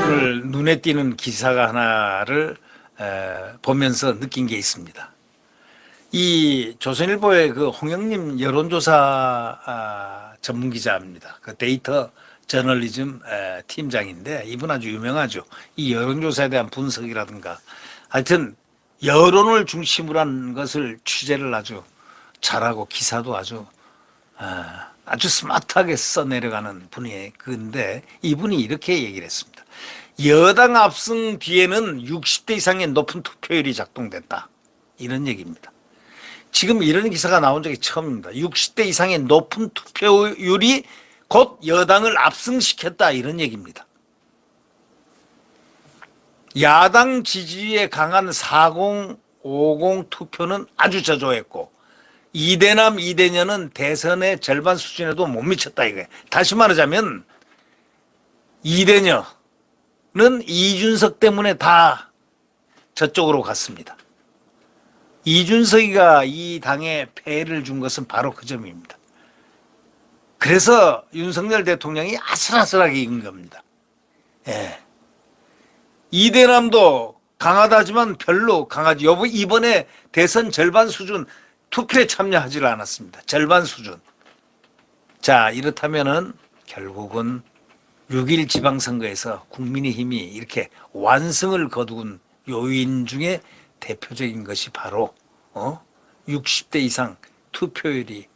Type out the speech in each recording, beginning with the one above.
오늘 눈에 띄는 기사가 하나를 보면서 느낀 게 있습니다. 이 조선일보의 그 홍영림 여론조사 전문 기자입니다. 그 데이터 저널리즘 팀장인데 이분 아주 유명하죠. 이 여론조사에 대한 분석이라든가 하여튼 여론을 중심으로 한 것을 취재를 아주 잘하고 기사도 아주 스마트하게 써내려가는 분이 근데 이분이 이렇게 얘기를 했습니다. 여당 압승 뒤에는 60대 이상의 높은 투표율이 작동됐다. 이런 얘기입니다. 지금 이런 기사가 나온 적이 처음입니다. 60대 이상의 높은 투표율이 곧 여당을 압승시켰다. 이런 얘기입니다. 야당 지지에 강한 40, 50 투표는 아주 저조했고 이대남, 이대녀는 대선의 절반 수준에도 못 미쳤다. 이거예요. 다시 말하자면 이대녀는 이준석 때문에 다 저쪽으로 갔습니다. 이준석이가 이 당에 폐해를 준 것은 바로 그 점입니다. 그래서 윤석열 대통령이 아슬아슬하게 이긴 겁니다. 예. 이대남도 강하다지만 별로 강하지. 이번에 대선 절반 수준 투표에 참여하지 않았습니다. 절반 수준. 자, 이렇다면은 결국은 6.1 지방선거에서 국민의힘이 이렇게 완승을 거둔 요인 중에 대표적인 것이 바로 60대 이상 투표율이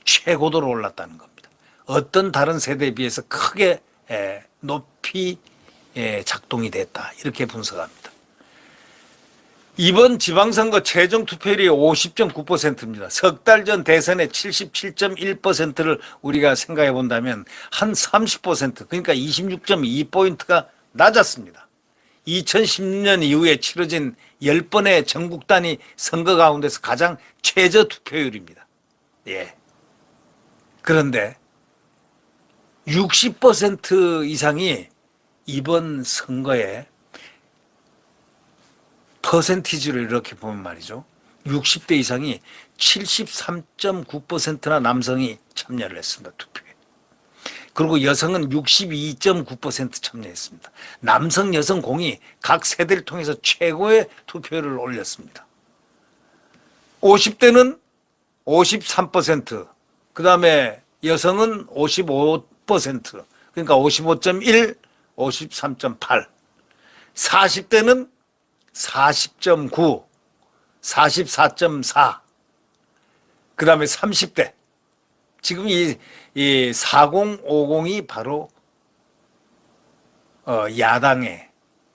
최고도로 올랐다는 겁니다. 어떤 다른 세대에 비해서 크게 높이 작동이 됐다. 이렇게 분석합니다. 이번 지방선거 최종 투표율이 50.9%입니다. 석 달 전 대선의 77.1%를 우리가 생각해 본다면 한 30% 그러니까 26.2포인트가 낮았습니다. 2016년 이후에 치러진 10번의 전국 단위 선거 가운데서 가장 최저 투표율입니다. 예. 그런데 60% 이상이 이번 선거에 퍼센티지를 이렇게 보면 말이죠. 60대 이상이 73.9%나 남성이 참여를 했습니다. 투표에. 그리고 여성은 62.9% 참여했습니다. 남성, 여성 공이 각 세대를 통해서 최고의 투표율을 올렸습니다. 50대는 53%, 그 다음에 여성은 55%, 그러니까 55.1, 53.8, 40대는 40.9, 44.4, 그 다음에 30대. 지금 이 40, 50이 바로 야당의,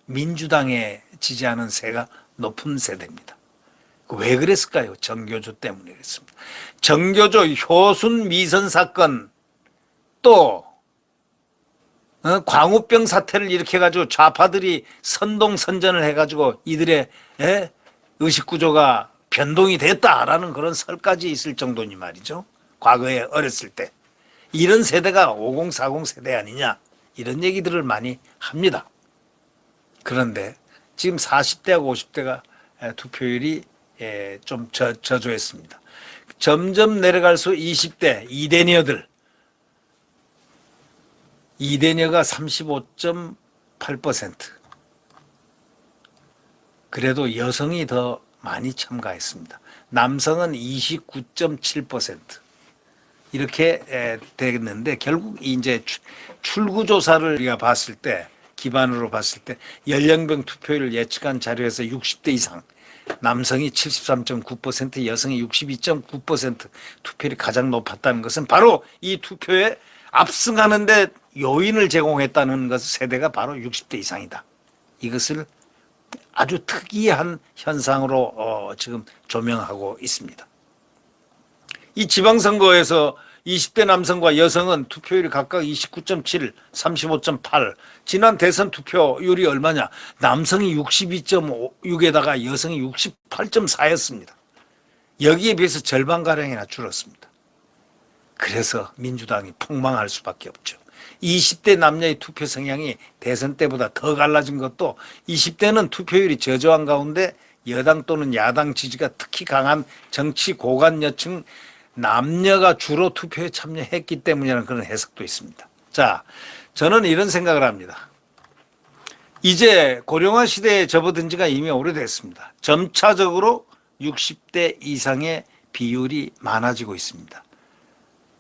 민주당에 지지하는 세가 높은 세대입니다. 왜 그랬을까요? 정교조 때문에 그랬습니다. 정교조 효순 미선 사건 또 광우병 사태를 일으켜가지고 좌파들이 선동선전을 해가지고 이들의 의식구조가 변동이 됐다라는 그런 설까지 있을 정도니 말이죠. 과거에 어렸을 때. 이런 세대가 50, 40 세대 아니냐 이런 얘기들을 많이 합니다. 그런데 지금 40대하고 50대가 투표율이 좀 저조했습니다. 점점 내려갈수록 20대 이대녀들 이대녀가 35.8%. 그래도 여성이 더 많이 참가했습니다. 남성은 29.7%. 이렇게 되겠는데 결국 이제 출구조사를 우리가 봤을 때 기반으로 봤을 때 연령별 투표율을 예측한 자료에서 60대 이상 남성이 73.9%, 여성이 62.9% 투표율이 가장 높았다는 것은 바로 이 투표에 압승하는데 요인을 제공했다는 것 세대가 바로 60대 이상이다. 이것을 아주 특이한 현상으로 지금 조명하고 있습니다. 이 지방선거에서 20대 남성과 여성은 투표율이 각각 29.7, 35.8. 지난 대선 투표율이 얼마냐? 남성이 62.6에다가 여성이 68.4였습니다. 여기에 비해서 절반가량이나 줄었습니다. 그래서 민주당이 폭망할 수밖에 없죠. 20대 남녀의 투표 성향이 대선 때보다 더 갈라진 것도 20대는 투표율이 저조한 가운데 여당 또는 야당 지지가 특히 강한 정치 고관여층 남녀가 주로 투표에 참여했기 때문이라는 그런 해석도 있습니다. 자, 저는 이런 생각을 합니다. 이제 고령화 시대에 접어든 지가 이미 오래됐습니다. 점차적으로 60대 이상의 비율이 많아지고 있습니다.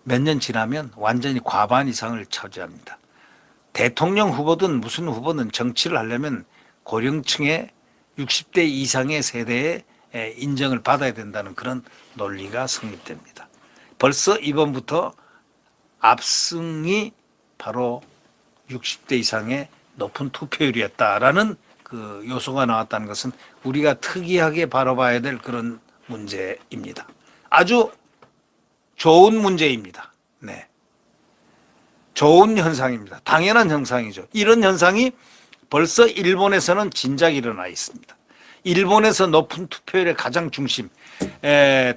몇 년 지나면 완전히 과반 이상을 차지합니다. 대통령 후보든 무슨 후보든 정치를 하려면 고령층의 60대 이상의 세대의 인정을 받아야 된다는 그런 논리가 성립됩니다. 벌써 이번부터 압승이 바로 60대 이상의 높은 투표율이었다라는 그 요소가 나왔다는 것은 우리가 특이하게 바라봐야 될 그런 문제입니다. 아주 좋은 문제입니다. 네. 좋은 현상입니다. 당연한 현상이죠. 이런 현상이 벌써 일본에서는 진작 일어나 있습니다. 일본에서 높은 투표율의 가장 중심,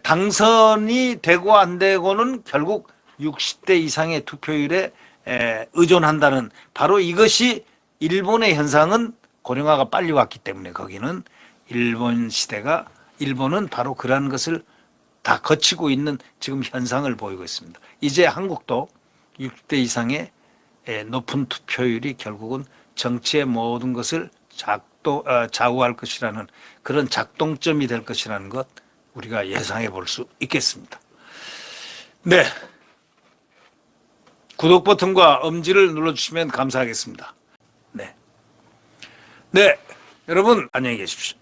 당선이 되고 안 되고는 결국 60대 이상의 투표율에 의존한다는 바로 이것이 일본의 현상은 고령화가 빨리 왔기 때문에 거기는 일본은 바로 그러한 것을 다 거치고 있는 지금 현상을 보이고 있습니다. 이제 한국도 60대 이상의 높은 투표율이 결국은 정치의 모든 것을 좌우할 것이라는 그런 작동점이 될 것이라는 것 우리가 예상해 볼 수 있겠습니다. 네. 구독 버튼과 엄지를 눌러주시면 감사하겠습니다. 네. 네. 여러분, 안녕히 계십시오.